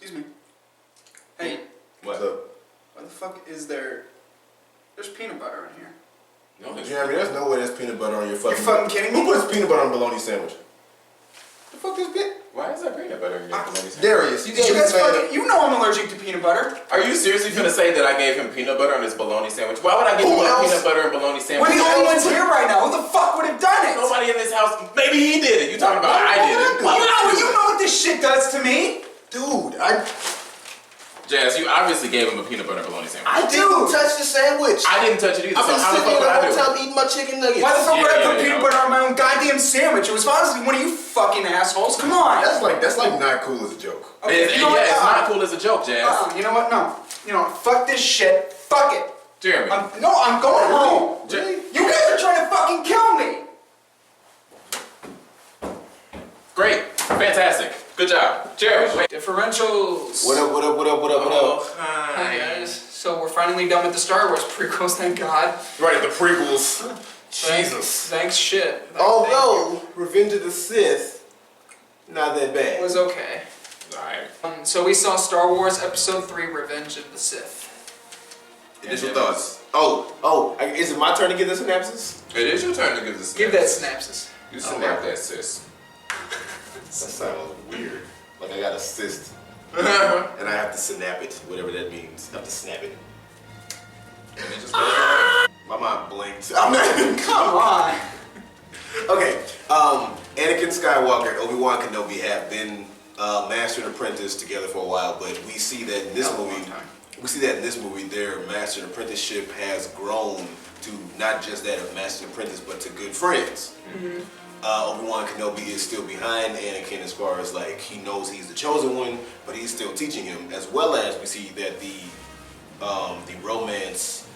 Excuse me. Hey. What's up? Why the fuck is there... There's peanut butter in here. No, there's no way there's peanut butter on your fucking... You're fucking kidding me? Who puts peanut butter on a bologna sandwich? The fuck is peanut? Why is there peanut butter in your bologna sandwich? Darius, you guys fucking... You know I'm allergic to peanut butter. Are you seriously gonna say that I gave him peanut butter on his bologna sandwich? Why would I give him peanut butter and bologna sandwich? We're the only ones here right now. Who the fuck would have done it? Nobody in this house... Maybe he did it. You talking about I did it. You know what this shit does to me? Dude, Jazz, you obviously gave him a peanut butter and bologna sandwich. I didn't touch the sandwich. I didn't touch it either, I've been sitting here the whole time eating my chicken nuggets. Why the fuck would I put peanut butter on my own goddamn sandwich? It was honestly one of you fucking assholes. Come on. That's like not cool as a joke. Okay, it's not cool as a joke, Jazz. You know what? No. You know what? Fuck this shit. Fuck it. Jeremy. I'm going home. Really? You guys are trying to fucking kill me. Great. Fantastic. Good job. Jeremy. Differentials. What up? Hi guys. So we're finally done with the Star Wars prequels, thank God. Right, the prequels. Jesus. Thanks shit. Although, Revenge of the Sith, not that bad. It was okay. Alright. So we saw Star Wars Episode 3, Revenge of the Sith. Initial thoughts. Is it my turn to give the synopsis? It is your turn to give the synopsis. Give that synopsis. You synap that, sis. That sounds weird. Like I got a cyst. And I have to snap it, whatever that means. I have to snap it. And it just My mind blinked. I'm not even. Come on. Okay. Anakin Skywalker and Obi-Wan Kenobi have been master and apprentice together for a while, but we see that in this movie, their master and apprenticeship has grown to not just that of master and apprentice, but to good friends. Mm-hmm. Obi-Wan Kenobi is still behind Anakin as far as like he knows he's the chosen one, but he's still teaching him. As well as we see that the romance,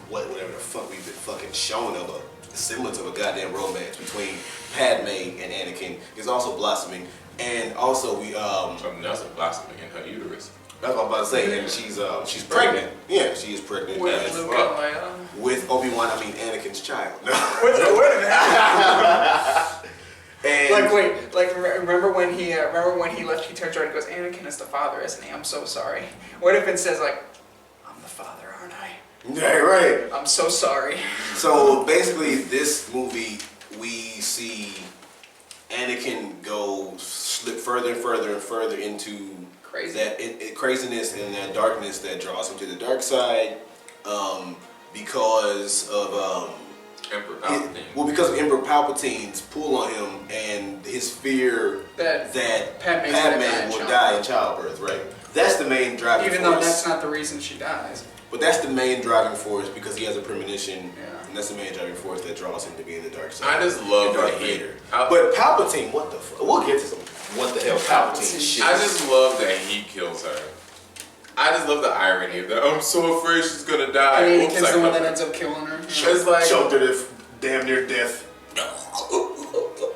whatever the fuck we've been fucking shown of a semblance of a goddamn romance between Padmé and Anakin is also blossoming, and also we something else is blossoming in her uterus. That's what I'm about to say, and she's pregnant. Yeah, she is pregnant. With Luke and Leia. With Obi-Wan, I mean Anakin's child. Wait a minute. Remember when he left? He turns around and goes, "Anakin is the father, isn't he? I'm so sorry." What if it says like, "I'm the father, aren't I?" Yeah, right. I'm so sorry. So basically, this movie we see Anakin slip further and further and further into craziness and that darkness that draws him to the dark side, because of Emperor Palpatine. because of Emperor Palpatine's pull on him and his fear that Padmé will die in childbirth. Right. That's the main driving force. Even though that's not the reason she dies. But that's the main driving force because he has a premonition. Yeah. And that's the main driving force that draws him to be in the dark side. I just love Darth Vader. But Palpatine, what the fuck? We'll get to some what the hell Palpatine shit. I just love that he kills her. I just love the irony of that. I'm so afraid she's gonna die. I mean, Anakin's the one that ends up killing her. It's like choked her to damn near death.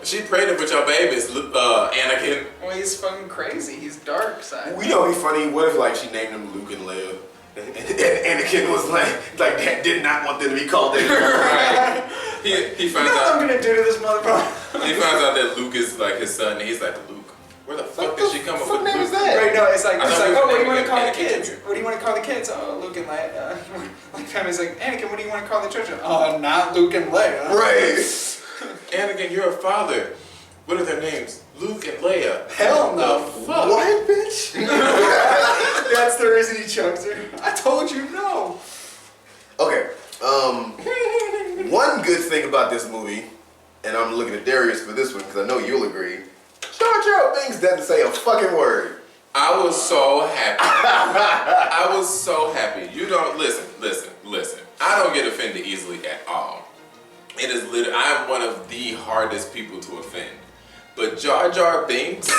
She pregnant with your babies, Anakin. Well, he's fucking crazy. He's dark side. We know he's funny. What if like she named him Luke and Leia? And Anakin was like did not want them to be called that. Right. He finds out. What I'm gonna do to this motherfucker? He finds out that Luke is like his son. And he's like, Luke, where the fuck did she come up with? What name is Luke? that? Right, no, it's like, oh, what do you want to call the Anakin kids? Jr. What do you want to call the kids? Oh, Luke and Leia. Like, family's like, Anakin, what do you want to call the children? Oh, not Luke and Leia. Right. Anakin, you're a father. What are their names? Luke and Leia. Hell no. Fuck? What, bitch? That's the reason he chokes her. I told you no. Okay. One good thing about this movie, and I'm looking at Darius for this one because I know you'll agree. Jar Jar Binks doesn't say a fucking word. I was so happy. I was so happy. You don't listen. I don't get offended easily at all. It is literally, I am one of the hardest people to offend. But Jar Jar Binks,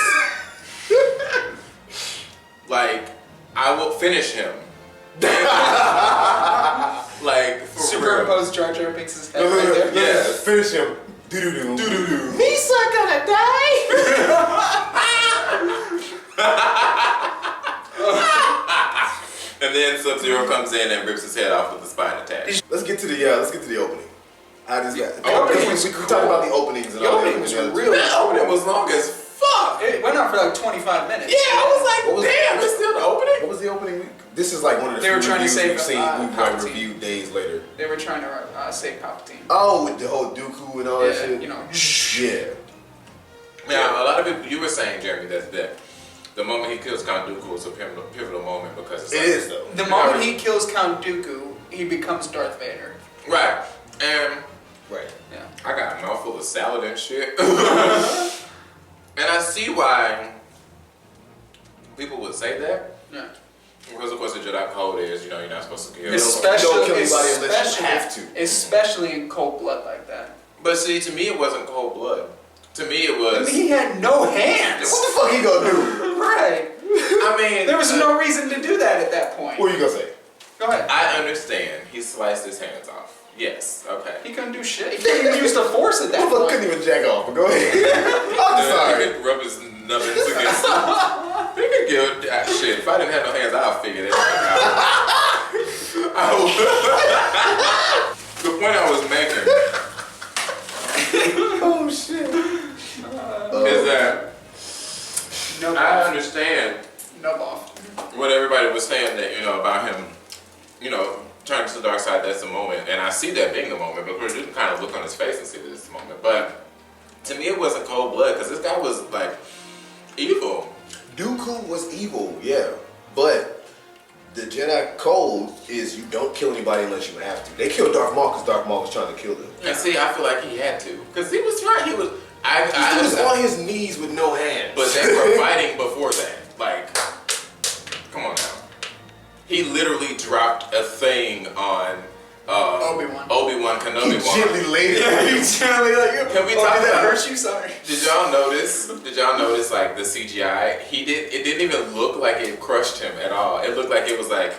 like, I will finish him. Like, for Superimpose Jar Jar Binks' head right there. Yes. Finish him. Do-do-do. Do-do-do. Misa gonna die? And then Sub-Zero comes in and rips his head off with a spine attack. Let's get to the opening. How does that? The opening was we cool. talk about the openings and The all opening that. was really The opening was long as fuck. It went on for like 25 minutes. Yeah, I was like, What was This is like one of the They were few trying to reviews save, we've seen. We've Palpatine. reviewed days later. They were trying to save Palpatine. Oh, with the whole Dooku and all that Yeah, shit. you know. Yeah. Now, a lot of people, you were saying, Jeremy, that the moment he kills Count Dooku is a pivotal moment because it's It like, is though. The moment he kills Count Dooku, he becomes Darth Vader. Right. And Right. Yeah. I got a mouthful of salad and shit. And I see why people would say that. Yeah. Because of course the Jedi code is, you know, you're not supposed to kill. Especially, don't kill anybody unless you have to. Especially in cold blood like that. But see, to me it wasn't cold blood. To me it was... I mean, he had no hands. What the fuck he gonna do? Right. I mean... There was no reason to do that at that point. What are you gonna say? Go ahead. I understand. He sliced his hands off. Yes, okay. He couldn't do shit. He couldn't even use the Force at that Motherfucker point. couldn't even jack off, but go ahead. I'm He sorry. could rub his nubbins against him. He could give shit. If I didn't have no hands, I'll figure that out. The point I was making Oh shit. is that Nub I off. understand Nub off. what everybody was saying that, you know, about him, you know, turning to the dark side, that's the moment. And I see that being the moment, but you can kind of look on his face and see that it's the moment. But to me, it wasn't cold blood because this guy was like evil. Dooku was evil, yeah. But the Jedi code is you don't kill anybody unless you have to. They killed Darth Maul because Darth Maul was trying to kill them. And see, I feel like he had to. Because he was trying, he was... I He was understand. on his knees with no hands. But they were fighting before that. Like, come on now. He literally dropped a thing on Obi-Wan Kenobi. He gently laid it. Yeah, you totally like. Can we talk did that about- hurt you? Sorry. Did y'all notice like the CGI? It didn't even look like it crushed him at all. It looked like it was like,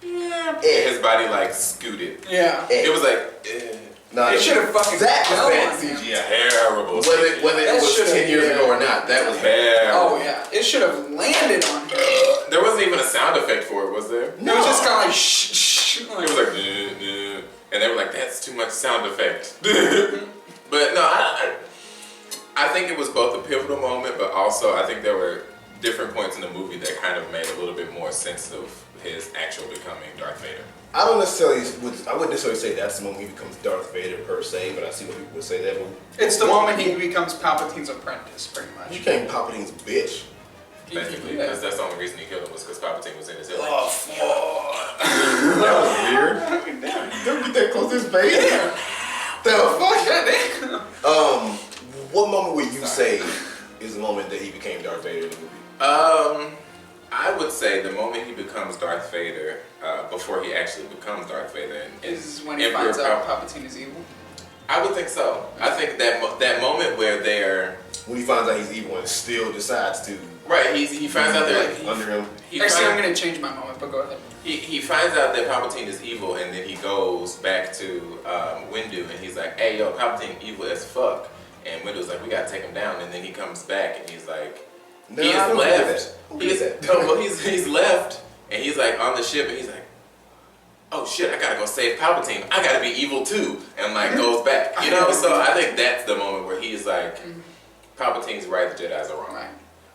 yeah. His body like scooted. Yeah. It was like, eh. Nah, It should have fucking that fell was on bad him. CGI. Terrible. Whether it That was should've- 10 years ago or not, that was bad. Oh yeah. It should have landed on him. There wasn't even a sound effect for it, was there? It was just kind of like shh shh. It was like, and they were like, that's too much sound effect. But no, I think it was both a pivotal moment, but also I think there were different points in the movie that kind of made a little bit more sense of his actual becoming Darth Vader. I wouldn't necessarily say that's the moment he becomes Darth Vader per se, but I see what people would say that. It's the moment he becomes Palpatine's apprentice, pretty You much. became Palpatine's bitch. Basically, Yeah. because that's the only reason he killed him was because Palpatine was in his head. Like, Oh, fuck. That was weird. Don't get that close to his face. The fuck? What moment would you say is the moment that he became Darth Vader in the movie? I would say the moment he becomes Darth Vader, before he actually becomes Darth Vader, Is when he Emperor finds out Palpatine is evil. I would think so. I think that moment where they're When he finds out he's evil and still decides to right, he finds out that under him. Actually, I'm going to change my moment, but go ahead. He finds out that Palpatine is evil, and then he goes back to Windu, and he's like, "Hey, yo, Palpatine evil as fuck." And Windu's like, "We gotta take him down." And then he comes back, and he's like, No, he I is don't left. believe that. Who He's did that? no, well, he's left, and he's like on the ship, and he's like, "Oh shit, I gotta go save Palpatine. I gotta be evil too," and like goes back. You know, so I think that's the moment where he's like, "Palpatine's right, the Jedi's are wrong." Right.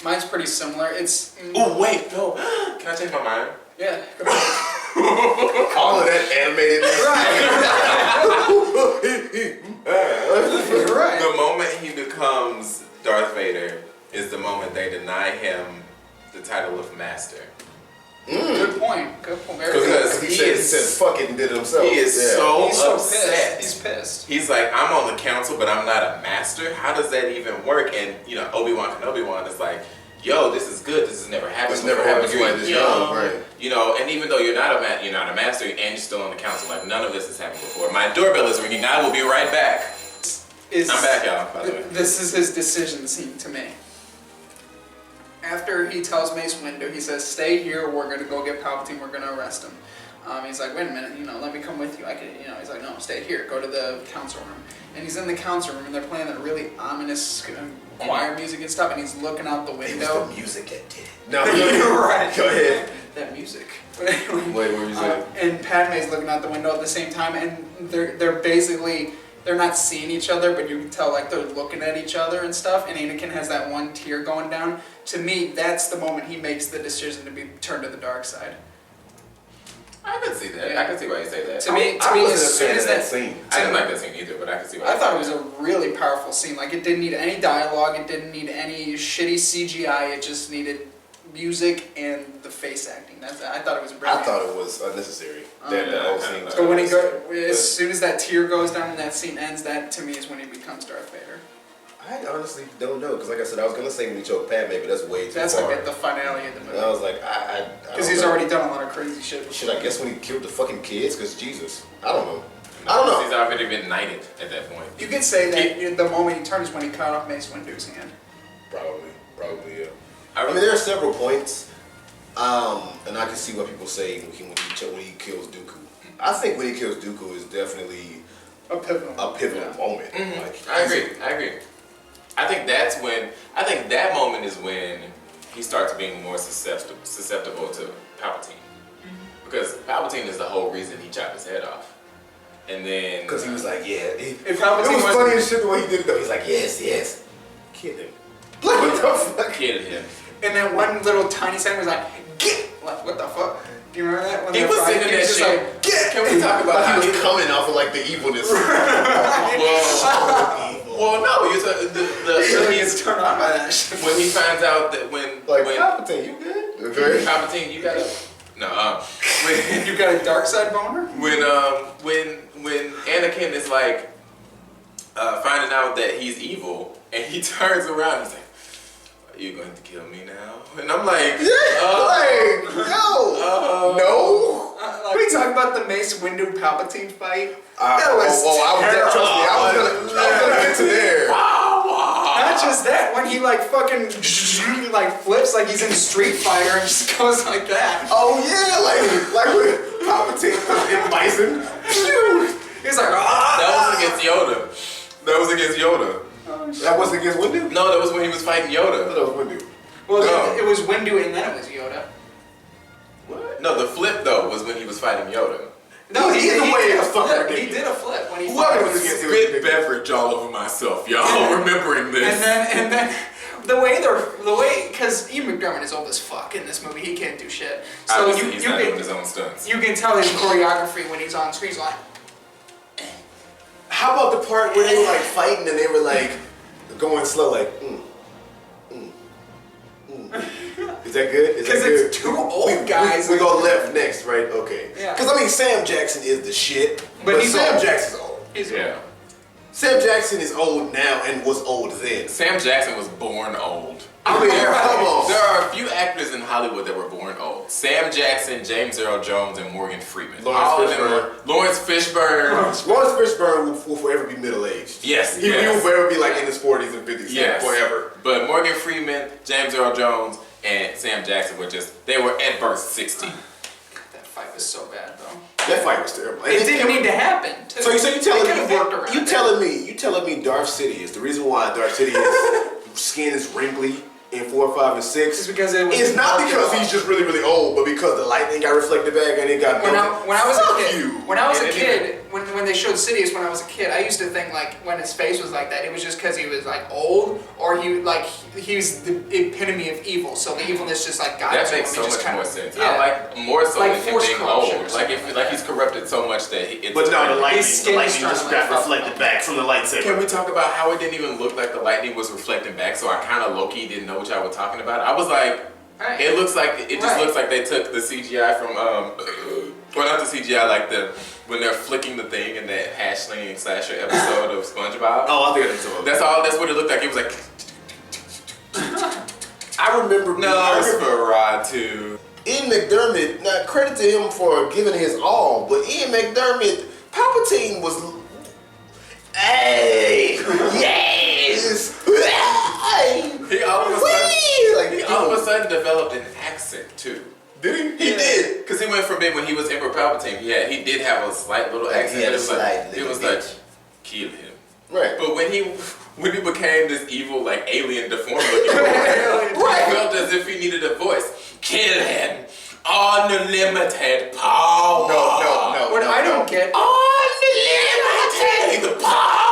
Mine's pretty similar. It's Oh wait, no. Can I change my mind? yeah. Go ahead. All of that animated. You're right. The moment he becomes Darth Vader is the moment they deny him the title of Master. Good point. Good point. Very Because good. he said fuck it and did it himself. He is so He's so upset. pissed. He's pissed. He's like, I'm on the council, but I'm not a master. How does that even work? And you know, Obi-Wan Kenobi is like, yo, this is good. This has never happened. This never before. happened to you You're like this young, right? You know, and even though you're not a master, and you're still on the council, like none of this has happened before. My doorbell is ringing. I will be right back. I'm back, y'all. By the way. This is his decision scene to me. After he tells Mace Windu, he says, "Stay here. We're gonna go get Palpatine. We're gonna arrest him." He's like, "Wait a minute. You know, let me come with you. I could." You know, he's like, "No, stay here. Go to the council room." And he's in the council room, and they're playing that really ominous choir music and stuff. And he's looking out the It was window. the music that did it. No, You're right. Go ahead. That music. But anyway, Wait, what were you saying? and Padme's looking out the window at the same time, and they're basically they're not seeing each other, but you can tell like they're looking at each other and stuff. And Anakin has that one tear going down. To me, that's the moment he makes the decision to be turned to the dark side. I can see that. Yeah. I can see why you say that. To me, I wasn't as a soon fan as of that scene. I didn't like that scene either, but I can see why. I you thought say it was that. a really powerful scene. Like, it didn't need any dialogue. It didn't need any shitty CGI. It just needed music and the face acting. I thought it was brilliant. I thought it was unnecessary. The whole scene. But when as soon as that tear goes down and that scene ends, that to me is when he becomes Darth Vader. I honestly don't know, because like I said, I was gonna say when he choked Padmé, but that's way too That's far. like at the finale of the movie. And I was like, Because he's already done a lot of crazy shit before. Should I guess when he killed the fucking kids? Because Jesus, I don't know. He's already been knighted at that point. You could say that the moment he turned is when he cut off Mace Windu's hand. Probably, yeah. I mean, there are several points, and I can see what people say when he kills Dooku. I think when he kills Dooku is definitely a pivotal moment. Mm-hmm. Like, I agree. I think that moment is when he starts being more susceptible to Palpatine. Because Palpatine is the whole reason he chopped his head off. And then... Because he was like, yeah. If it Palpatine was funny as shit the way he did it, though. He's like, yes. Kid him. Like, what the fuck? Kid him. And then one little tiny second was like, get! Like, what the fuck? Do you remember that? When He was singing that shit. Like, get! Can we talk about how he was coming off of, like, the evilness. Well, no, he's turned on by that shit. when he finds out that when Palpatine, you good? Okay. Palpatine, you gotta when You got a dark side boner? when Anakin is like finding out that he's evil and he turns around, he's like, "Are you going to kill me now?" And I'm like, no. We talking about the Mace Windu Palpatine fight. That was trust me, I was gonna get to there. Not just that, when he like fucking like flips like he's in Street Fighter and just goes like that. Oh yeah, like when Palpatine in Bison. He's like, that was against Yoda. That wasn't against Windu? No, that was when he was fighting Yoda. That was Windu. Well, No. it was Windu and then it was Yoda. What? No, the flip though was when he was fighting Yoda. No, he did a flip when he Spit beverage all over myself, y'all. Remembering this. And then the way because Ian McDermott is old as fuck in this movie. He can't do shit. So obviously, he's not doing his own stunts. You can tell his choreography when he's on screen. He's like, how about the part where they were like fighting and they were like going slow, like, Is that good? Because it's two old guys. We go left next, right? Okay. Yeah. Because I mean, Sam Jackson is the shit, but Sam old. Jackson's old. He's Yeah. Sam Jackson is old now and was old then. Sam Jackson was born old. I mean, come on. There are a few actors in Hollywood that were born old. Sam Jackson, James Earl Jones, and Morgan Freeman. Lawrence Fishburne. Lawrence Fishburne will forever be middle-aged. Yes. He will forever be like in his 40s and 50s. Yes. Forever. But Morgan Freeman, James Earl Jones, and Sam Jackson they were at birth 60. That fight was so bad though. That fight was terrible. It didn't need to happen. So you telling me Darth Sidious, the reason why Darth Sidious skin is wrinkly in 4, 5, and 6 is because it's not because he's just really, really old, but because the lightning got reflected back and it got when I was a kid, when when they showed Sidious when I was a kid, I used to think like when his face was like that, it was just because he was like old or he was the epitome of evil. So the evilness just like got that to him. makes so much more sense. Yeah. I like more so like than him force being corruption old. or something Like he's corrupted so much that it's. But no, the lightning just got reflected back from the lightsaber. Can we talk about how it didn't even look like the lightning was reflecting back? So I kind of low-key didn't know what y'all were talking about. I was like, right. it looks like they took the CGI from well, not the CGI, like when they're flicking the thing in that hash slinging slasher episode of SpongeBob. Oh, I think I saw that. That's what it looked like. It was like. I remember. Nosferatu. Ian McDermott. Now credit to him for giving his all, but Ian McDermott, Palpatine was. Hey, yes. He all of a sudden developed an accent too. Did he? He did, because he went from it when he was Emperor Palpatine. He did have a slight little accent. It was like kill him. Right. But when he became this evil, like alien, deformed looking boy, he felt as if he needed a voice. Kill him. Unlimited power. No. What I don't get. Unlimited power.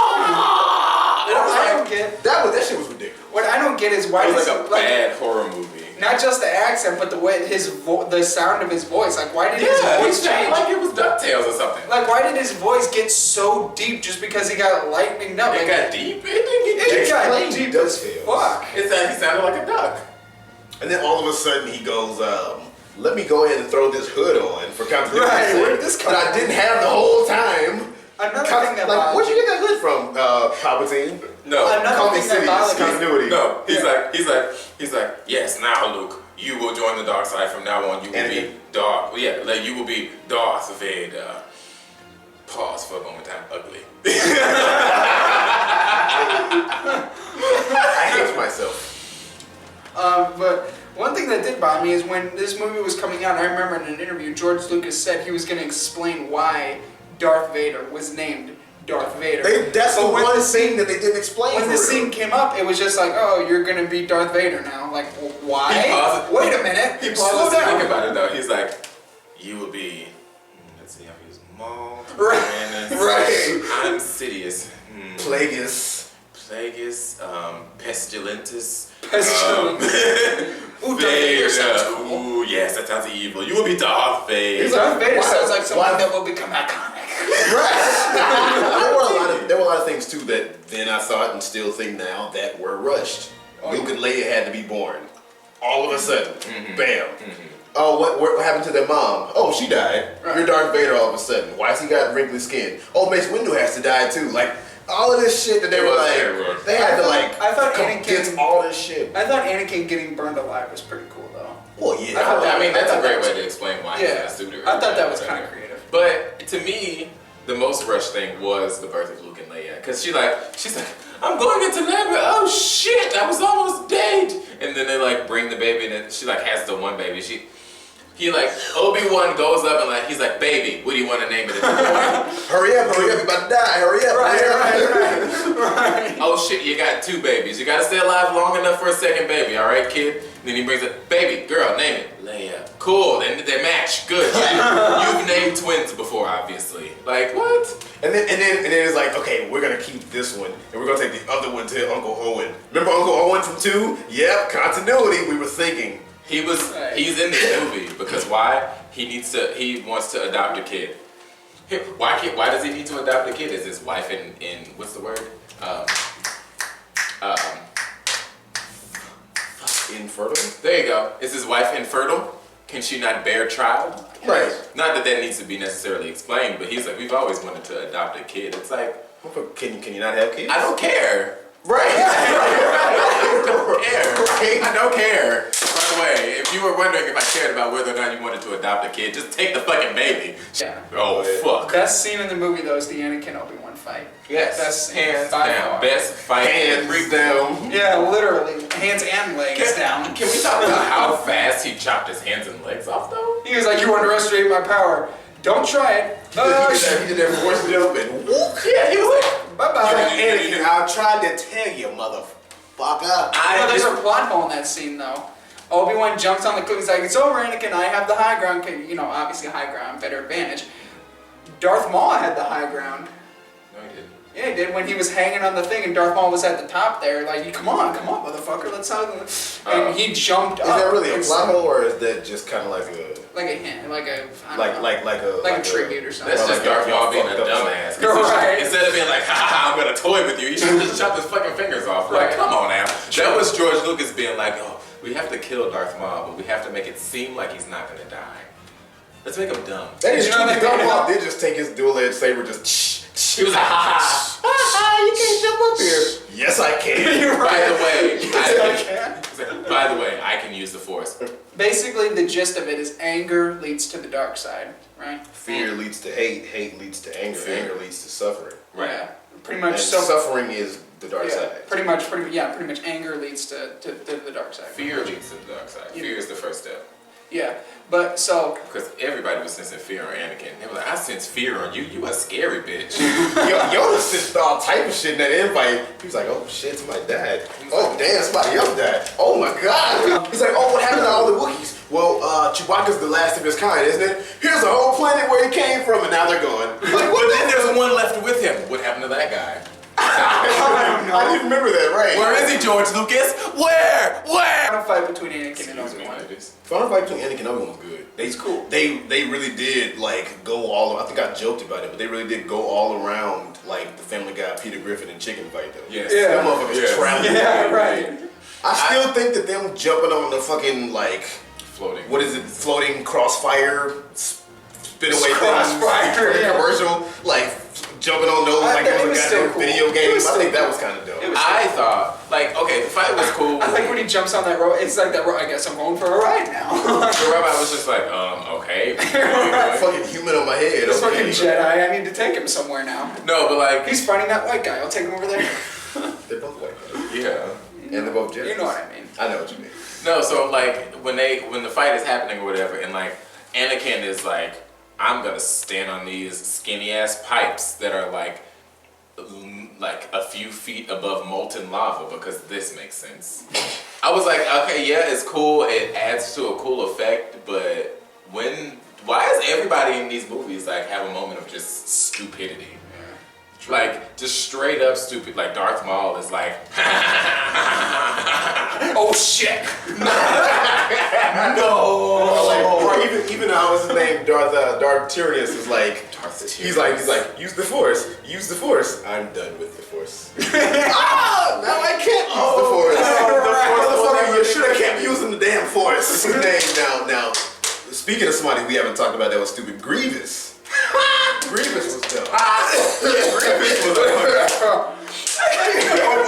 What I don't get. That shit was ridiculous. What I don't get is why It was does like a bad horror movie. Not just the accent, but the way the sound of his voice. Like, why did his voice change? Like it was DuckTales or something. Like, why did his voice get so deep just because he got lightninged up? It got deep. It didn't get It got Explain deep as DuckTales. fuck. He sounded like a duck. And then all of a sudden he goes, let me go ahead and throw this hood on for continuity. Right, where did this come that I from? didn't have the whole time. Another thing that Like, bothered where'd you me. get that hood from, Palpatine? No. Another thing that bothered me. Continuity. No, he's like, yes, now Luke, you will join the dark side from now on. You will be Darth. Yeah, like you will be Darth Vader. Pause for a moment. I'm ugly. I hate myself. But one thing that did bother me is when this movie was coming out, I remember in an interview, George Lucas said he was going to explain why Darth Vader was named Darth Vader. That's the one scene that they didn't explain. When the scene came up, it was just like, oh, you're going to be Darth Vader now. Like, why? Wait a minute. He Slow pauses to down. think about it though. He's like, you will be, let's see, I'll use Maul. Right. I'm Sidious. Plagueis. Plagueis, Pestilentus. Ooh, Darth Vader sounds cool. Ooh, yes, that sounds evil. You will be Darth Vader. Darth Vader Why- sounds like someone why- that will become iconic. There were a lot of things too that then I thought and still think now that were rushed. Luke and Leia had to be born. All of a sudden, bam. Oh, what happened to their mom? Oh, she died. Right. You're Darth Vader all of a sudden. Why's he got wrinkly skin? Oh, Mace Windu has to die too. Like all of this shit that they were like, they had to like I thought condense Anakin- all this shit. I thought Anakin getting burned alive was pretty cool, though. Well, yeah. I mean, that's I a thought great that was- way to explain why he's in Yeah, a suit. I thought that was kind of creative. But to me, the most rushed thing was the birth of Luke and Leia, because she's like, I'm going into labor. Oh shit, I was almost dead. And then they like bring the baby, and then she like has the one baby. He like Obi-Wan goes up and like he's like, baby, what do you want to name it? Hurry up, you're about to die. Hurry up, Right. Oh shit, you got two babies. You gotta stay alive long enough for a second baby, all right, kid? And then he brings it, baby, girl, name it Leia. Cool, then they match. Good. You've named twins before, obviously. Like what? And then it's like, okay, we're gonna keep this one, and we're gonna take the other one to Uncle Owen. Remember Uncle Owen from 2? Yep, continuity. We were thinking. He's in this movie because why? He wants to adopt a kid. Why does he need to adopt a kid? Is his wife in what's the word? Infertile? There you go. Is his wife infertile? Can she not bear a child? Right. Not that needs to be necessarily explained, but he's like, we've always wanted to adopt a kid. It's like, Can you not have kids? I don't care. Right. I don't care. Right. I don't care. By the way, if you were wondering if I cared about whether or not you wanted to adopt a kid, just take the fucking baby. Yeah. Oh, fuck. Best scene in the movie, though, is the Anakin Obi-Wan fight. Yes. Best scene Hands by down. far. Best fight in the Hands prequel. down. Yeah, literally. Hands and legs down. Can we talk about how fast he chopped his hands and legs off, though? He was like, you underestimate my power. Don't try it. He did that force jump and whoop. Yeah, he was like, Bye-bye. Anakin, I tried to tell you, motherfucker. There's a plot hole in that scene, though. Obi-Wan jumps on the cliff. He's like, it's over, Anakin. I have the high ground. You know, obviously high ground, better advantage. Darth Maul had the high ground. No, he didn't. Yeah, he did when he was hanging on the thing and Darth Maul was at the top there. Like, come on, motherfucker. Let's have and he jumped up. Is that really a and- plot hole, or is that just kind of like a Like a hint, like a I don't know. like a tribute or something. That's just Darth Maul being a dumbass. Right. Instead of being like, ha ha, I'm gonna toy with you, he should just chop his fucking fingers off. Like, come on now. That was George Lucas being like, oh, we have to kill Darth Maul, but we have to make it seem like he's not gonna die. Let's make him dumb. That is You know true. that Darth they- Maul did just take his dual-edged saber, just. He was like, ha ha. You can't jump up here. Yes, I can. You're By right. the way, Okay. by the way, I can use the Force. Basically, the gist of it is anger leads to the dark side, right? Fear leads to hate. Hate leads to anger. Fear. Anger leads to suffering. Right. Yeah, pretty And much. suffering is the dark yeah, side. pretty much anger leads to the dark side. Fear leads to the dark side. Yeah. Fear is the first step. Yeah, but so Because everybody was sensing fear on Anakin. They were like, I sense fear on you. You a scary bitch. Yoda sensed all type of shit in that invite. He was like, oh shit, somebody died. Oh damn, somebody else died. Oh my god. He's like, oh, what happened to all the Wookiees? Well, Chewbacca's the last of his kind, isn't it? Here's a whole planet where he came from, and now they're gone. Like, what? Then there's one left with him. What happened to that guy? I didn't remember that, right? Where is he, George Lucas? Where? Final fight between Anakin and Obi-Wan. Final fight between Anakin and Obi-Wan was good. It's cool. They really did like go all. I think I joked about it, but they really did go all around like the Family Guy, Peter Griffin, and chicken fight though. Yes. Yeah. Them motherfuckers traveling. Yeah, right. I still think that them jumping on the fucking like Floating. what is it? Floating crossfire, spin away Crossfire, things, yeah. commercial, like jumping on those like it was a goddamn cool. video game. I think that cool. was kind of dope. I thought, like, okay, the fight was cool. I like when he jumps on that rope. It's like that. I guess I'm going for a ride now. The robot was just like, okay. Fucking human on my head. This okay. fucking Jedi. I need to take him somewhere now. No, but like, He's fighting that white guy. I'll take him over there. They're both white guys. yeah. And they're both Jedi. You know what I mean. I know what you mean. No, so like when the fight is happening or whatever, and like Anakin is like, I'm gonna stand on these skinny ass pipes that are like a few feet above molten lava because this makes sense. I was like, okay, yeah, it's cool. It adds to a cool effect, but why does everybody in these movies like have a moment of just stupidity? Like, just straight up stupid. Like, Darth Maul is like, Oh shit! No. Or even how his name Darth Tyranus is like. He's like, use the force. Use the force. I'm done with the force. Now I can't use the force. Motherfucker, you should have kept using the damn force. Now, speaking of somebody we haven't talked about that was stupid, Grievous. Grievous was dumb. Grievous was a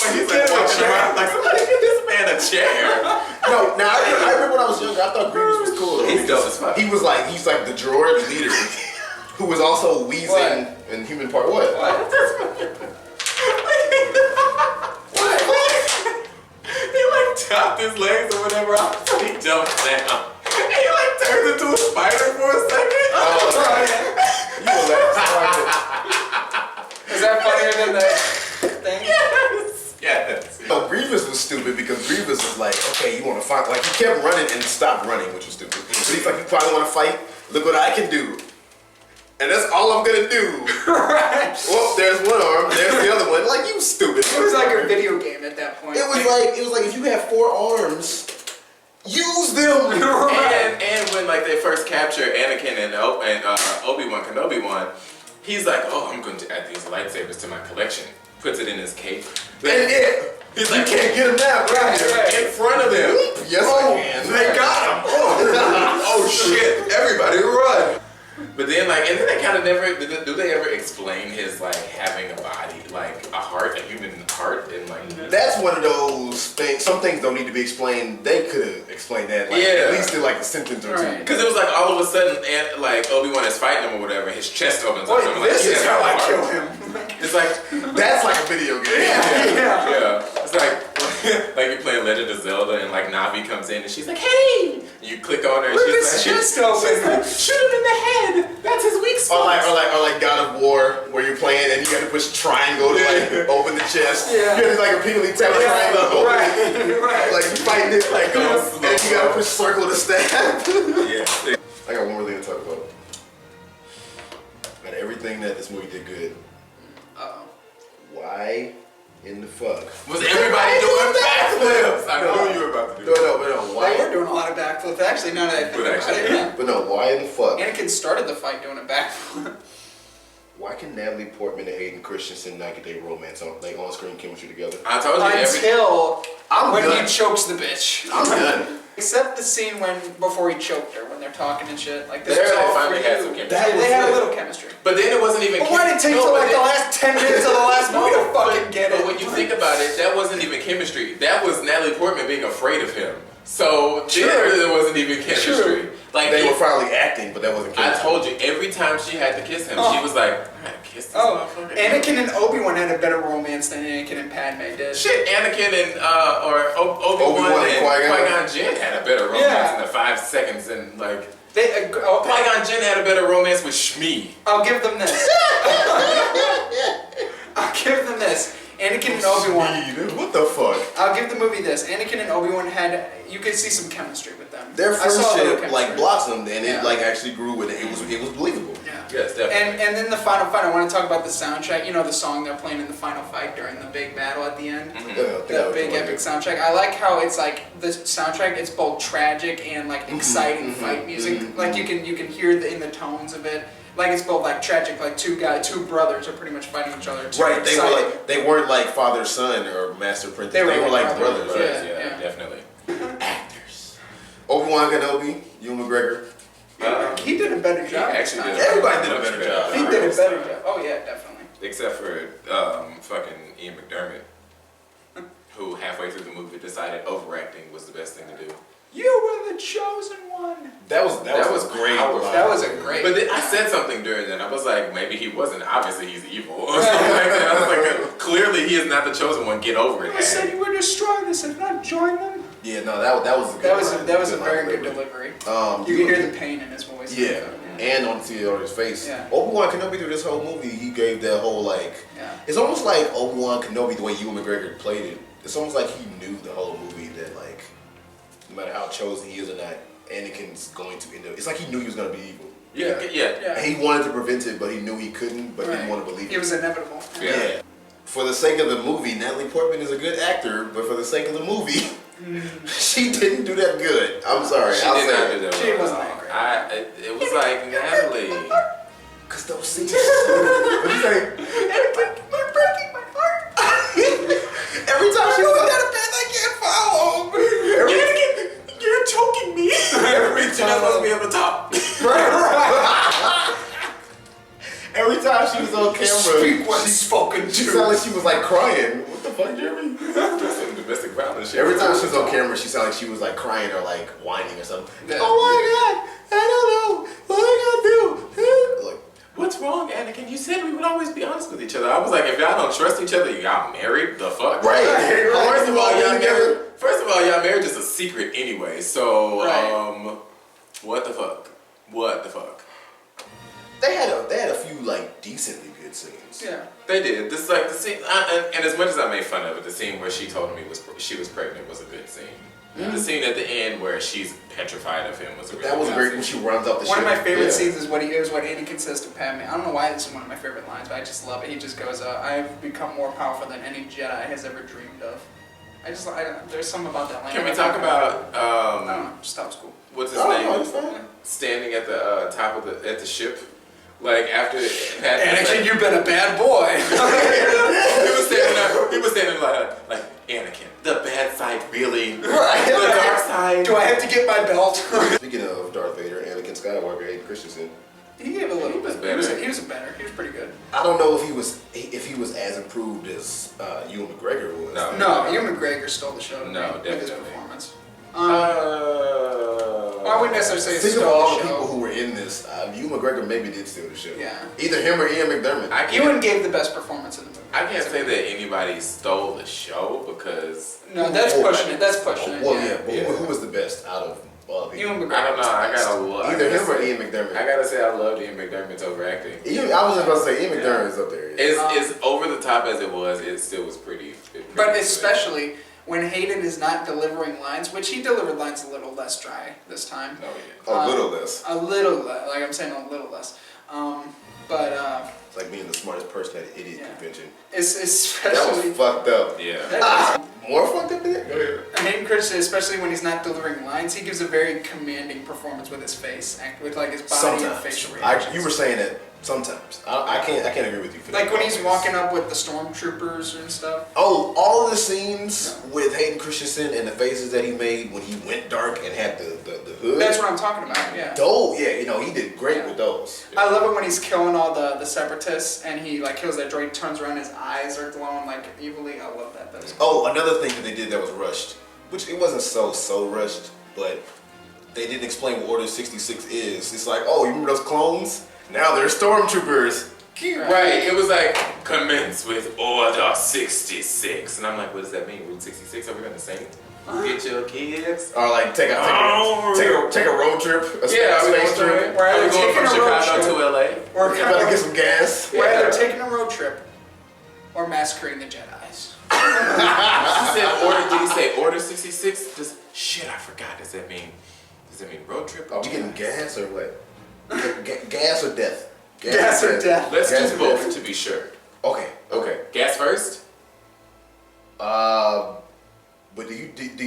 he's like walking around like, somebody give this man a chair. No, now I remember when I was younger, I thought Grievous was cool. Though. He's dope as fuck. He's like the droid leader, who was also wheezing in Human Part What? He like chopped his legs or whatever off, so he jumped down. And he like turned into a spider for a second. You were Is that funnier than the thing? Yes. No, Grievous was stupid because Grievous was like, okay, you want to fight? Like, he kept running and stopped running, which was stupid. But he's like, you probably want to fight? Look what I can do. And that's all I'm gonna do. Right. Well, there's one arm, there's the other one. Like, you stupid. It was like a video game at that point. It was like if you have 4 arms, use them. And when like they first capture Anakin and Obi-Wan Kenobi, he's like, oh, I'm going to add these lightsabers to my collection. Puts it in his cape. He's like, you can't get him now, right. in front of him. Yes, I can. They got him. Oh shit! Everybody run! But then and then they kind of never do they ever explain his like having a body, like a heart, a human heart, and like That's one of those things. Some things don't need to be explained. They could have explained that, at least in like a sentence or two. because it was like all of a sudden, and like Obi-Wan is fighting him or whatever, his chest opens up. Wait, and I'm like, this is how I kill heart. him. It's like That's like a video game. yeah. It's like you're playing Legend of Zelda and like Navi comes in and she's like, hey! You click on her and she's like, shoot him in the head! That's his weak spot! Or like God of War, where you're playing and you gotta push triangle to like open the chest. Yeah. You gotta like repeatedly tap triangle to open it. Right. Like you fighting it like and you gotta push circle to stab. Yeah. I got one more thing to talk about. Out of everything that this movie did good, why in the fuck Was everybody doing backflips? I know you were about to do that. No, why? They were doing a lot of backflips. Actually, now that I think about it, yeah. But no, why in the fuck? Anakin started the fight doing a backflip. Why can Natalie Portman and Hayden Christensen not get their romance on screen chemistry together? I told you Until when done. he chokes the bitch. I'm done. Except the scene before he choked her, when they're talking and shit. Like this There is they all finally for had you. some chemistry. They had a little chemistry. But then it wasn't even But why did it take till like the last 10 minutes of the last movie to fucking get it? But when you think about it, that wasn't even chemistry. That was Natalie Portman being afraid of him. So there wasn't even chemistry. True. Like They were probably acting, but that wasn't I chemistry. told you, every time she had to kiss him, she was like, I gotta kiss this motherfucker. Anakin and Obi-Wan had a better romance than Anakin and Padmé did. Shit, Anakin and Obi-Wan and Qui-Gon Jinn had a better romance in the 5 seconds, and like Qui-Gon Jinn had a better romance with Shmi. I'll give them this. I'll give them this. Anakin and Obi-Wan. Speed. What the fuck? I'll give the movie this. Anakin and Obi-Wan you could see some chemistry with them. Their I saw a little friendship like chemistry. blossomed, and it like actually grew, and it was believable. Yeah. Yes, definitely. And then the final fight, I want to talk about the soundtrack. You know, the song they're playing in the final fight during the big battle at the end. The big epic soundtrack. I like how it's like the soundtrack. It's both tragic and like exciting fight music. Like you can hear in the tones of it. Like it's both like tragic. Like two brothers are pretty much fighting each other. Right. They weren't like father son or master apprentice. They were like brothers. Yeah, definitely. Actors. Obi-Wan Kenobi, Ewan McGregor. He did a better job. Actually, Everybody did a better job. He did a better job. Oh yeah, definitely. Except for fucking Ian McDermott, who halfway through the movie decided overacting was the best thing to do. You were the chosen one. That was great. Powerful. That was a great. But I said something during that. I was like, maybe he wasn't. Obviously, he's evil or something like that. I was like, clearly he is not the chosen one. Get over it. I said you were destroying this and not join them. Yeah, no, that was a good. That was a very good delivery. You can hear the pain in his voice. Yeah, and on his face. Yeah. Obi-Wan Kenobi through this whole movie, he gave that whole like. Yeah. It's almost like Obi-Wan Kenobi, the way Ewan McGregor played it. It's almost like he knew the whole movie that like, no matter how chosen he is or not, Anakin's going to end up. It's like he knew he was going to be evil. Yeah. And he wanted to prevent it, but he knew he couldn't. But didn't want to believe it. It was inevitable. Yeah. For the sake of the movie, Natalie Portman is a good actor, but for the sake of the movie, she didn't do that good. I'm sorry. She did not do that. She wasn't that great. It was like Natalie. Cause those scenes. What you say? You're breaking my heart. Every time she was got a path I can't follow. You're choking me. every You're not supposed to be able to talk. Every time she was on camera, Speak when spoken to. she sounded like she was like crying. What the fuck, Jeremy? Some domestic violence shit. Every time she was on camera, she sounded like she was like crying or like whining or something. Yeah. Oh my god, I don't know. What am I gonna do? Like, What's wrong, Anakin? You said we would always be honest with each other. I was like, if y'all don't trust each other, y'all married? The fuck? right. First of all, y'all marriage is a secret anyway. So, what the fuck? What the fuck? They had a few like decently good scenes. Yeah. They did. This like the scene, and as much as I made fun of it, the scene where she told me she was pregnant was a good scene. The scene at the end where she's petrified of him was a really That was good great scene. when she runs up the ship. One of my favorite scenes is what Anakin says to Padmé. I don't know why this is one of my favorite lines, but I just love it. He just goes, "I've become more powerful than any Jedi has ever dreamed of." There's something about that line. Can we talk about I don't know. Just that was cool. what's his Oh, name? no, it's fine. Standing at the top of the ship, like after Padmé. Anakin, you've been a bad boy. He was standing like Anakin. The bad side, really? Right. The dark side. Do I have to get my belt? Speaking of Darth Vader, Anakin Skywalker, Hayden Christensen. He gave a little bit. was better. He was better. He was pretty good. I don't know if he was as improved as Ewan McGregor was. No, Ewan McGregor stole the show. No, with his definitely. performance. I I wouldn't necessarily say Think of stole all the the show. people who were in this. Ewan McGregor maybe did steal the show. Yeah. Either him or Ian McDermott. Ewan gave the best performance in the movie. I can't say that anybody stole the show because No, that's pushing it. That's pushing it. Well, yeah. yeah, but who was the best out of all people? Ewan McGregor. I don't know. was the I best. gotta love Either him or Ian McDermott. I gotta say I loved Ian McDermott's overacting. I was just about to say Ian McDermott is up there. As over the top as it was, it still was pretty But good. especially when Hayden is not delivering lines, which he delivered lines a little less dry this time. No, yeah. A little less. A little less. Like I'm saying, a little less. It's like being the smartest person at an idiot convention. It's That was especially fucked up. Yeah. More fucked up than that? Go ahead. Hayden Christensen, especially when he's not delivering lines, he gives a very commanding performance with his face, with like his body and facial reactions. You were saying that sometimes. I can't agree with you. For like that when he's always. walking up with the stormtroopers and stuff. Oh, all of the scenes with Hayden Christensen and the faces that he made when he went dark and had the hood. That's what I'm talking about. Yeah. Those, yeah, he did great with those. I love it when he's killing all the separatists and he like kills that droid, turns around, his eyes are glowing like evilly. I love that. That was cool. Oh, another thing that they did that was rushed, which it wasn't so rushed, but they didn't explain what Order 66 is. It's like, oh, you remember those clones? Now they're stormtroopers. Right, it was like, commence with Order 66. And I'm like, what does that mean? Route 66? Are we gonna sing? Get your kids? Or like take a road trip. Yeah, are we space going trip. We're Are we either going from taking a road Chicago trip, to LA? or We're about to get some gas. we're either taking a road trip or massacring the Jedi's. He said order. Did he say order 66? Just shit. I forgot. Does that mean road trip? Are we getting gas or what? Gas or death? Gas or death? Let's Gas do or both death? to be sure. Okay. Okay. Gas first. But do you get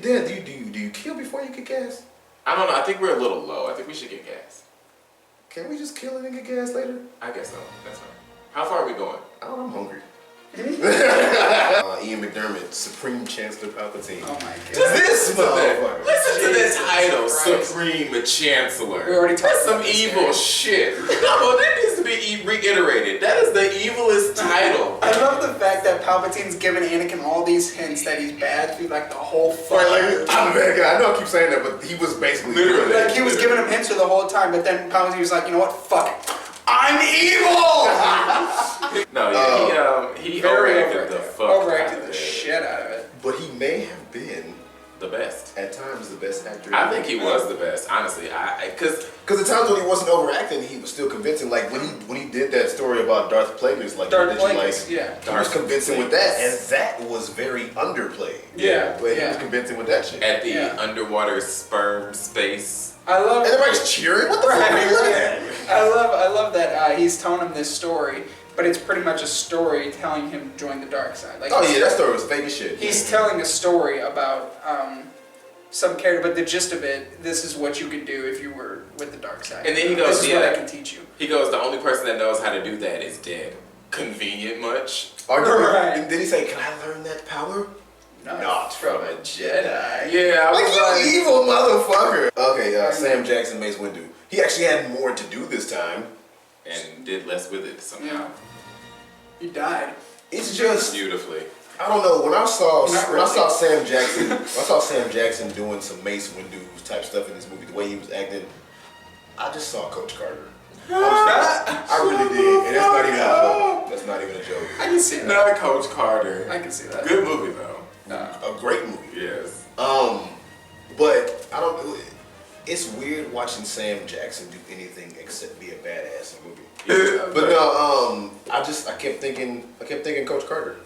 death? Do you kill before you get gas? I don't know. I think we're a little low. I think we should get gas. Can we just kill it and get gas later? I guess so. That's fine. How far are we going? I'm hungry. Ian McDermott, Supreme Chancellor Palpatine. Oh my god. This motherfucker. Listen to this title, Christ. Supreme Chancellor. We already talked That's some about this, evil man. shit. No, that needs to be reiterated. That is the evilest title. I love the fact that Palpatine's given Anakin all these hints that he's bad through like the whole Right, fucking like, I'm a bad guy. I know I keep saying that, but he was basically Literally. Like he was giving him hints for the whole time, but then Palpatine was like, you know what? Fuck it. I'm evil! No, yeah, he Very overacted the fuck out overacted of the it. shit out of it. But he may have been, The best. at times, the best actor. I think he was the best, honestly. Because Because the times when he wasn't overacting, he was still convincing. Like when he did that story about Darth Plagueis, like Darth that you like, Plagueis, yeah. he was convincing with that, and that was very underplayed. Yeah, But he yeah. was convincing with that shit. at the Yeah. underwater sperm space. I love And everybody's cheering. What the fuck are you looking at? I love that he's telling him this story, but it's pretty much a story telling him to join the dark side. Like Oh yeah, that story was fake as shit. he's telling a story about some character, but the gist of it, this is what you could do if you were with the dark side. And then he goes, this is what I yeah. can teach you. He goes, the only person that knows how to do that is dead. Convenient much? Right. And did he say, "Can I learn that power?" Not from a Jedi. Yeah, I Like was you like, evil motherfucker. Okay, Sam Jackson, Mace Windu. He actually had more to do this time. and did less with it somehow. Yeah. He died. It's just Beautifully. I don't know. When I saw Not when I really. saw Sam Jackson, when I saw Sam Jackson doing some Mace Windu type stuff in this movie, the way he was acting, I just saw Coach Carter. I really did, and that's not even a joke. That's not even a joke. I can see that. Not Coach Carter. I can see that. Good movie though. A great movie. Yes. But I don't. It's weird watching Sam Jackson do anything except be a badass in a movie. But no, I kept thinking Coach Carter,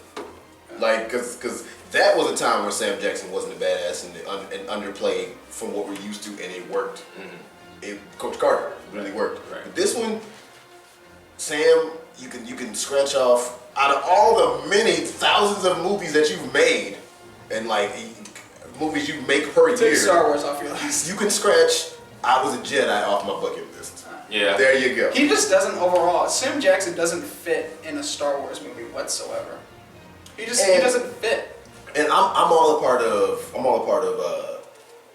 like, cause that was a time where Sam Jackson wasn't a badass and underplayed from what we're used to, and it worked. Coach Carter really worked. Right. But this one, Sam, you can scratch off out of all the many thousands of movies that you've made, and like movies you make per Take year. Star Wars off your list. You can scratch I was a Jedi off my bucket list. Yeah. There you go. He just doesn't overall. Sam Jackson doesn't fit in a Star Wars movie whatsoever. He doesn't fit. And I'm all a part of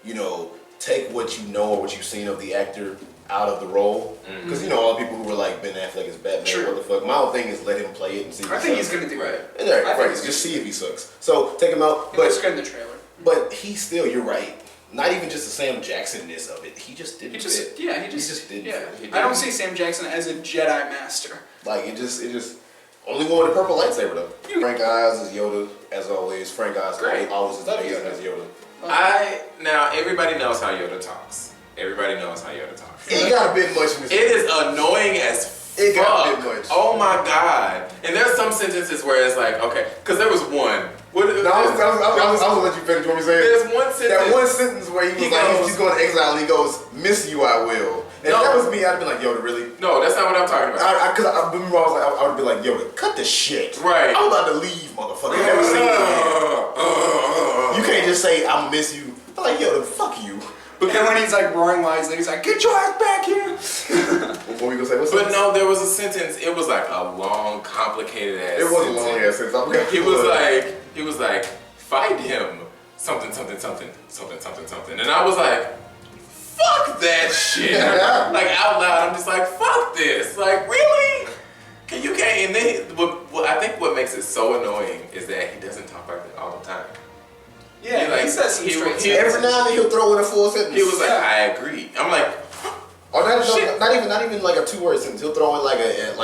you know, take what you know or what you've seen of the actor out of the role. Because you know, all the people who were like Ben Affleck is Batman, True. what the fuck. My whole thing is let him play it and see if I he think he's sucks. gonna do it. And there, I think right, he's just see if he sucks. So take him out. He But looks good in the trailer. But he still, you're right. Not even just the Sam Jackson-ness of it. He just didn't fit. He He just just didn't yeah. fit. I don't see Sam Jackson as a Jedi master. Like it just only one with a purple lightsaber though. Frank Oz is Yoda as always. Frank Oz Great. always is Love amazing Yoda. as Yoda. Now everybody knows how Yoda talks. Everybody knows how Yoda talks. It got a bit much in this. It is annoying as fuck. It got a bit much. Oh my god. And there's some sentences where it's like, okay, because there was one. No, I was gonna let you finish. You want me to say it? There's one sentence. That one sentence where he was he's going to exile and he goes, "Miss you, I will." And if that was me, I'd be like, "Yoda, really?" No, that's not what I'm talking about. Because I remember I would be like, "Yoda, cut the shit." Right. I'm about to leave, motherfucker. You never seen me again. You can't just say, "I miss you." I'm like, "Yoda, fuck you." And when he's like roaring wisely, he's like, "Get your ass back here!" What were you gonna say? What's But that? no, there was a sentence. It was like a long, complicated ass. It was a sentence. long ass sentence. I forgot He what was it like, fight him, something, something, something, something, something, something, and I was like, fuck that shit. Like out loud, I'm just like, fuck this. Like really? You can't. And then what I think what makes it so annoying is that he doesn't talk like that all the time. Yeah, He, like, he says some he- straight he- stuff. Every now and then he'll throw in a full sentence. He was like, Yeah. I agree. I'm like, or shit. not even like a 2-word sentence. He'll throw in like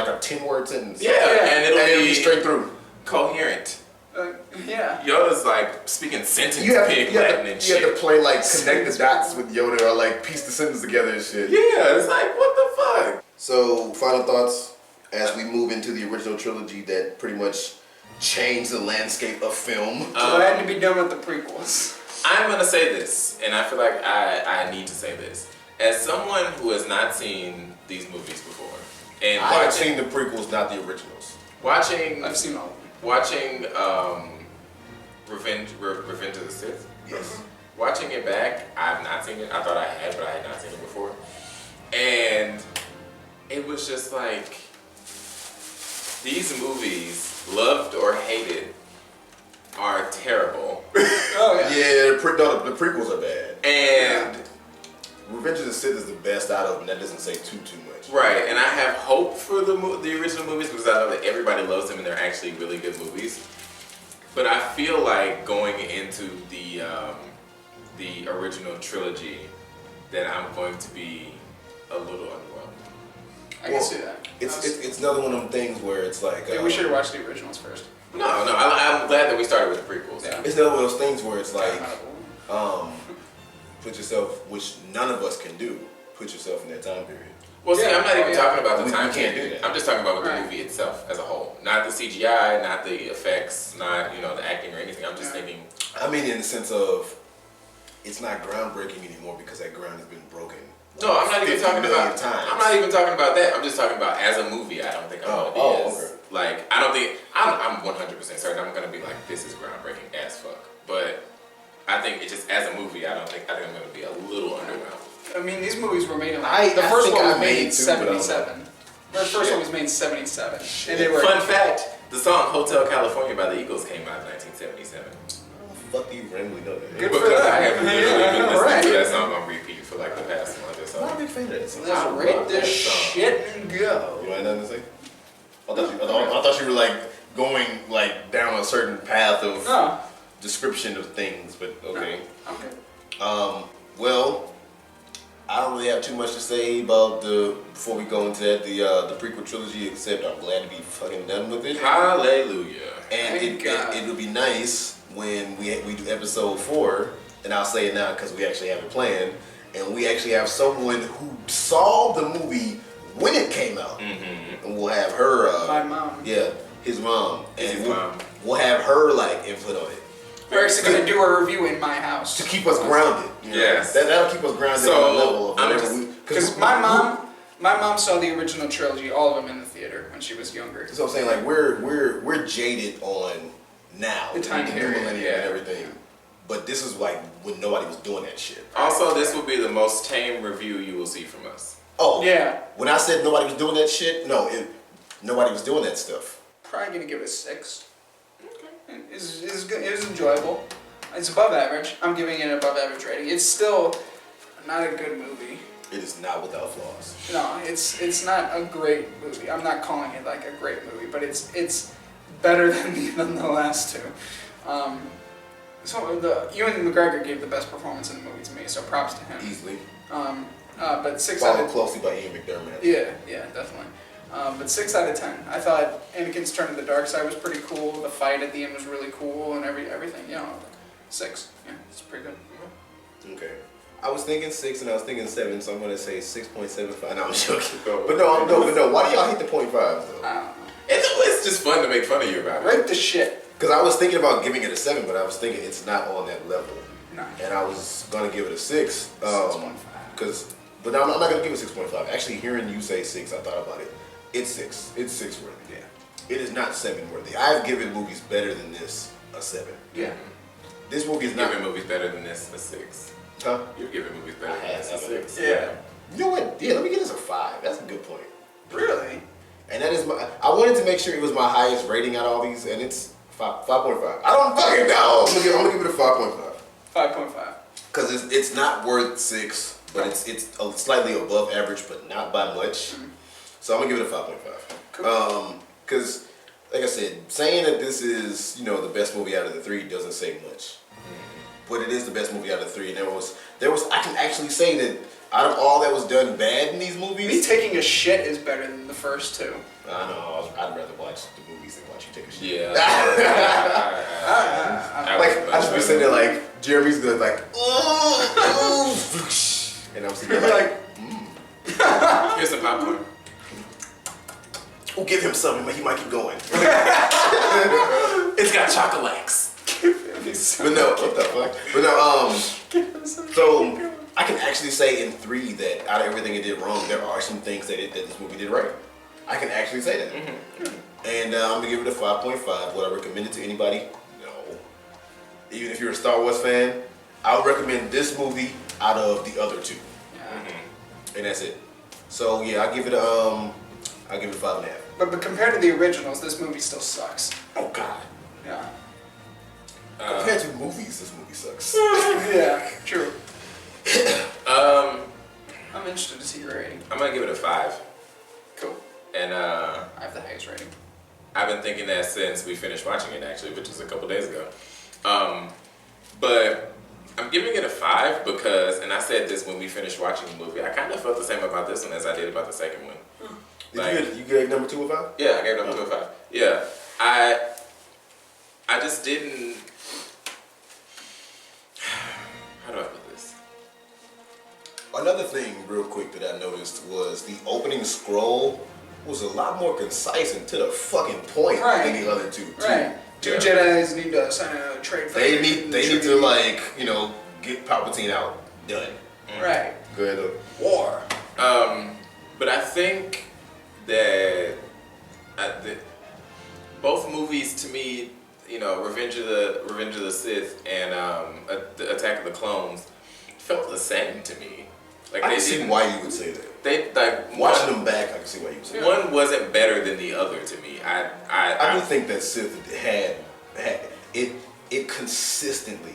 a 10-word sentence. yeah, and it'll be be straight through. coherent. Yeah. Yoda's like speaking sentence You have pig to Latin and you shit. have to play like connect the dots with Yoda or like piece the sentence together and shit. Yeah, it's like, what the fuck? So final thoughts as we move into the original trilogy that pretty much change the landscape of film. Glad to be done with the prequels. I'm gonna say this, and I feel like I need to say this. As someone who has not seen these movies before, and I have seen the prequels, not the originals. watching, I've seen all of them. watching Revenge of the Sith. Yes. Watching it back, I've not seen it. I thought I had, but I had not seen it before. And it was just like, these movies, loved or hated, are terrible. Oh yeah. Yeah, the prequels are bad. And Revenge of the Sith is the best out of them. That doesn't say too much. right, and I have hope for the original movies because I know that everybody loves them and they're actually really good movies. But I feel like going into the original trilogy that I'm going to be a little underwhelmed. I can see that. It's another one of them things where it's like. Maybe we should have watched the originals first. No, I'm glad that we started with the prequels. Yeah. It's another one of those things where it's like, Yeah. put yourself, which none of us can do, put yourself in that time period. Well, see, I'm not even talking about the We time can't do period. that. I'm just talking about the Right. movie itself as a whole, not the CGI, not the effects, not the acting or anything. I'm just thinking. I mean, in the sense of, it's not groundbreaking anymore because that ground has been broken. No, I'm not even 50 talking million about. times. I'm not even talking about that. I'm just talking about as a movie. I don't think I'm gonna be okay. like. I don't think I'm 100% certain I'm gonna be like, this is groundbreaking as fuck. But I think it just as a movie, I think I'm gonna be a little underwhelmed. I mean, these movies were made in I first think one was I made made in two, but I don't know. 77. The first one was made in 77. And they were Fun fact: the song "Hotel California" by the Eagles came out in 1977. Fuck you, randomly know that. Good Because for that. I have literally been listening Right. to that song on repeat for like the past month or I'm not a so. big fan of that song. Let's I rate love this that song. shit and go. You had nothing to say? I thought you were like going like down a certain path of No. description of things, but okay. Okay. Well, I don't really have too much to say about before we go into that the prequel trilogy, except I'm glad to be fucking done with it. Hallelujah. And Thank God. it would be nice when we do episode 4, and I'll say it now because we actually have it planned, and we actually have someone who saw the movie when it came out, and we'll have her. My mom. Yeah, his mom, and His mom. we'll have her like input on it We're actually going to do a review in my house. to keep us grounded. You know? Yes. That'll keep us grounded So, on the level of I'm whatever just- we. Because my mom saw the original trilogy, all of them in the theater when she was younger. So I'm saying like we're jaded on now The time new period, millennium yeah. and everything, but this is like when nobody was doing that shit. Also, this will be the most tame review you will see from us. Oh Yeah. When I said nobody was doing that shit, nobody was doing that stuff. Probably going to give it a 6. Okay. It's good. It was enjoyable. It's above average. I'm giving it an above average rating. It's still not a good movie. It is not without flaws. No, it's not a great movie. I'm not calling it like a great movie, but it's better than the last two. So Ewan McGregor gave the best performance in the movie to me, so props to him. Easily. But 6 out Followed of closely by Ian McDermott. yeah, definitely. But 6 out of 10. I thought Anakin's turn to the dark side was pretty cool. The fight at the end was really cool, and everything. 6. Yeah, it's pretty good. Okay. I was thinking 6 and I was thinking 7, so I'm gonna say 6.75. No, I'm joking. But no. Why do y'all hate the 0.5s though? I don't know. It's just fun to make fun of you about it. Rate the shit. Because I was thinking about giving it a 7, but I was thinking it's not on that level. No. And I was gonna give it a 6. 6.5. But no, I'm not gonna give it 6.5. Actually, hearing you say 6, I thought about it. It's 6. It's 6 worthy. Yeah. It is not 7 worthy. I've given movies better than this a 7. Yeah. This movie is You're not. giving movies better than this a 6. Huh? You're giving movies better I than have, this a haven't 6. Yeah. You know what? Yeah, let me give this a 5. That's a good point. Really? And that is I wanted to make sure it was my highest rating out of all these, and it's 5.5. I don't fucking know. I'm gonna give it a 5.5. 5.5. Because it's not worth 6, but it's slightly above average, but not by much. So I'm gonna give it a 5.5. Cool. Because, like I said, saying that this is the best movie out of the 3 doesn't say much. But it is the best movie out of the 3, and there was I can actually say that out of all that was done bad in these movies, Me taking a shit is better than the first 2. I know I'd rather watch the movies than watch you take a shit. Yeah. Like I just be sitting there like Jeremy's good, like and I'm sitting there like Here's some popcorn. We'll give him something, but he might keep going. It's got chocolates. But no, what the fuck? But no, so I can actually say in 3 that out of everything it did wrong, there are some things that this movie did right. I can actually say that. And I'm gonna give it a 5.5. Would I recommend it to anybody? No. Even if you're a Star Wars fan, I would recommend this movie out of the other 2. And that's it. So yeah, I'll give it a 5.5. But compared to the originals, this movie still sucks. Oh God. Yeah. Compared to movies, this movie sucks. Yeah, true. I'm interested to see your rating. I'm gonna give it a 5. Cool. And I have the highest rating. I've been thinking that since we finished watching it, actually, which was a couple days ago. But I'm giving it a 5 because, and I said this when we finished watching the movie, I kind of felt the same about this one as I did about the second one. Did you gave number 2 a 5? Yeah, I gave number 2 a 5. Yeah, I just didn't. How do I put this? Another thing, real quick, that I noticed was the opening scroll was a lot more concise and to the fucking point than the other 2. Right. Two Jedis need to sign a trade. They need to, like, you know, get Palpatine out. Done. Right. Good. War. But I think that both movies, to me, you know, Revenge of the Sith and the Attack of the Clones, felt the same to me. Like I can see why you would say that. They like watching them back. I can see why you would say that. One wasn't better than the other to me. I do think that Sith had it consistently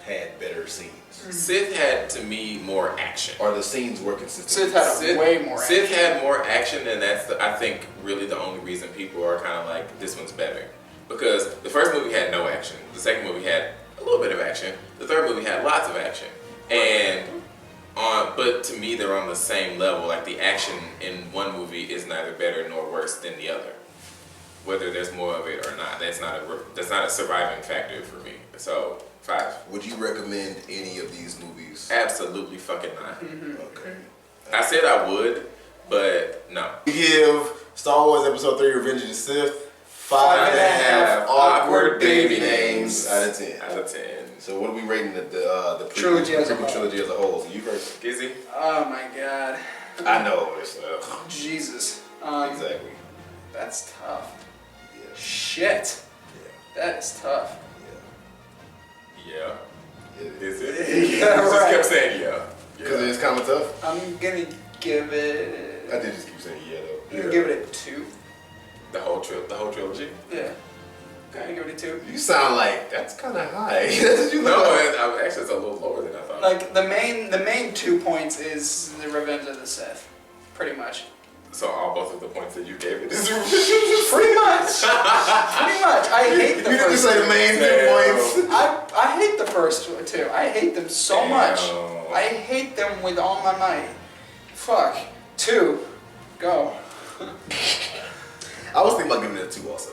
had better scenes. Sith had, to me, more action. Or the scenes were consistent. Sith had way more action. Sith had more action, and that's, I think, really the only reason people are kind of like, this one's better. Because the first movie had no action. The second movie had a little bit of action. The third movie had lots of action. But to me, they're on the same level. Like, the action in one movie is neither better nor worse than the other. Whether there's more of it or not, that's not a surviving factor for me. So 5. Would you recommend any of these movies? Absolutely fucking not. Okay. I said I would, but no. We give Star Wars Episode 3: Revenge of the Sith 5.5 awkward baby names out of 10. Out of 10. So what are we rating the trilogy as a whole? Trilogy as a whole? So you first. Gizzy? Oh my god. I know. It's Jesus. exactly. That's tough. Yeah. Shit. Yeah. That is tough. Yeah. Is it? Yeah, You just right. kept saying yeah. Because it's kind of tough. I'm gonna give it. I did just keep saying yeah though. I'm gonna give it a 2. The whole trilogy? Yeah. Gonna give it a 2. You sound like that's kind of high. No, actually it's a little lower than I thought. Like the main 2 points is the Revenge of the Sith, pretty much. So both of the points that you gave it is Pretty much. Pretty much. I hate the You didn't first. say the main 2 points. I hate the first 2. I hate them so much. Damn. I hate them with all my might. Fuck. 2. Go. I was thinking about giving it a 2 also.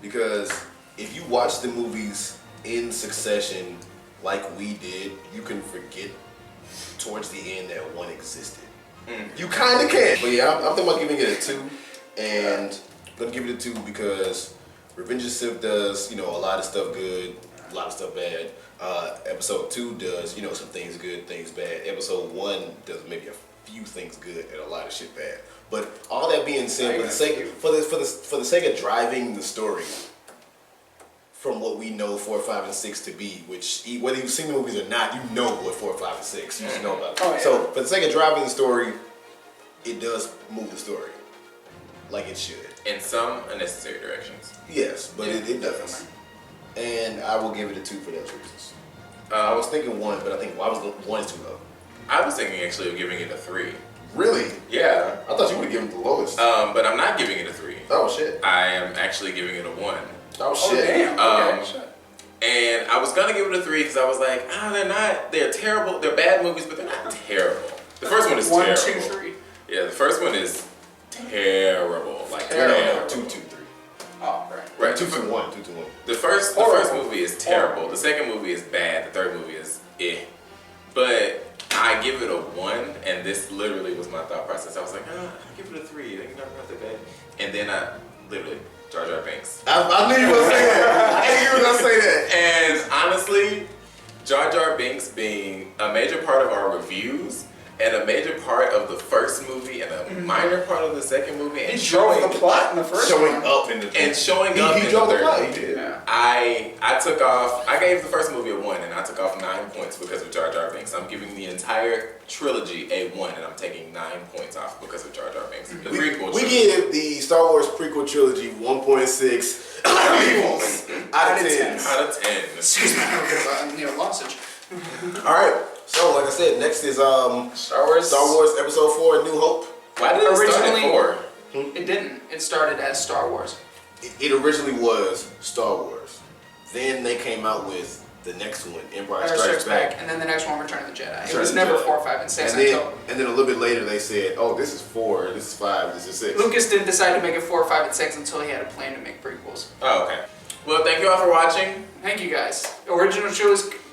Because if you watch the movies in succession like we did, you can forget towards the end that one existed. You kind of can. But yeah, I'm thinking about giving it a 2. And I'm going to give it a 2 because Revenge of the Sith does, you know, a lot of stuff good, a lot of stuff bad. Episode 2 does, you know, some things good, things bad. Episode 1 does maybe a few things good and a lot of shit bad. But all that being said, for the sake of driving the story from what we know 4, 5, and 6 to be, which whether you've seen the movies or not, you know what 4, 5, and 6. You just know about it. Oh, yeah. So for the sake of driving the story, it does move the story like it should. In some unnecessary directions. Yes, but it does. And I will give it a 2 for those reasons. I was thinking 1, but I think 1 is too low. I was thinking actually of giving it a 3. Really? Yeah. I thought you would have given it the lowest. But I'm not giving it a 3. Oh shit. I am actually giving it a 1. Oh Oh shit. damn. Okay. Shit. And I was gonna give it a 3 because I was like, they're terrible. They're bad movies, but they're not terrible. The first one is 1, terrible. 2, 3. Yeah, the first one is terrible. Like Terrible. 2, 2, 3. Oh, right. Right. 2, 2, 1. 2, 2, 1. The first movie is terrible. The second movie is bad. The third movie is eh. But I I give it a 1, and this literally was my thought process. I was like, I'll give it a 3. You know, not that bad. And then I literally, Jar Jar Binks. I knew you were gonna say that. I knew you were gonna say that. And honestly, Jar Jar Binks being a major part of our reviews, and a major part of the first movie, and a minor part of the second movie, and He drove the plot in the first one. Showing up in the He drove the third plot. movie. He did. Yeah. I gave the first movie a 1, and I took off 9 points because of Jar Jar Binks. I'm giving the entire trilogy a 1, and I'm taking 9 points off because of Jar Jar Binks. The prequel We trilogy. give the Star Wars prequel trilogy 1.6 out of 10. Out of 10. Excuse me, I need a lozenge. All right. So, like I said, next is Star Wars. Episode 4, A New Hope. Why did it start at Originally- 4? It didn't. It started as Star Wars. It originally was Star Wars. Then they came out with the next one, Empire Strikes Back. And then the next one, Return of the Jedi. It Return was of the never Jedi. 4, 5, and 6 And then, until and then a little bit later they said, oh, this is 4, this is 5, this is 6. Lucas didn't decide to make it 4, 5, and 6 until he had a plan to make prequels. Oh, okay. Well, thank you all for watching. Thank you guys. Original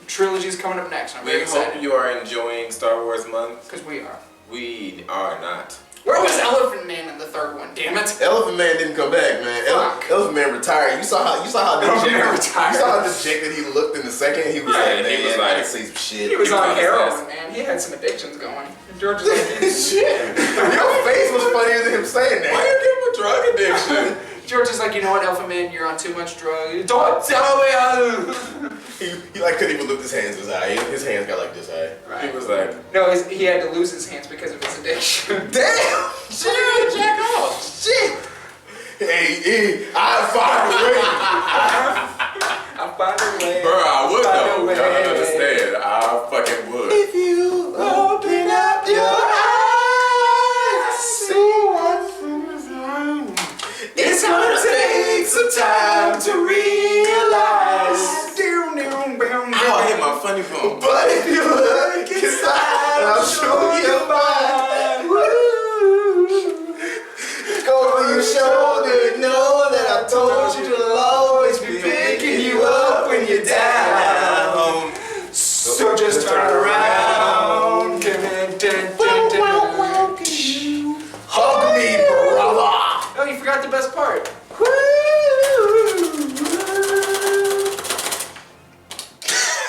trilogy's coming up next. I'm very We excited. hope you are enjoying Star Wars Month. Because we are. We are not. Where was Elephant Man in the third one? Damn it. Elephant Man didn't come back, man. Fuck. Elephant Man retired. You saw how Elephant Man retired. You saw how dejected he looked in the second. He was Yeah, like, man, he was I like- gotta say some shit. He was You on kinda heroin, says. man. He had some addictions going. And George was like, Shit. Your face was funnier than him saying Why that. you give him a drug addiction? George is like, you know what, Elephant Man, you're on too much drug. Don't tell me. He like couldn't even lift his hands this high. His hands got like this high. He was like, No, he had to lose his hands because of his addiction. Damn! shit, jack off. Shit! Hey, I I'll find a way. Bro, I would Find though. a way. Y'all don't understand. I fucking would. If you open up your eyes, see what's inside. It's gonna take some time to realize. Ow, I hit my funny bone. But if you look inside, I'll show you mine. Go over your shoulder, know that I told you to always be picking you up when you're down. So just turn around. Hug me, brother. Oh, you forgot the best part.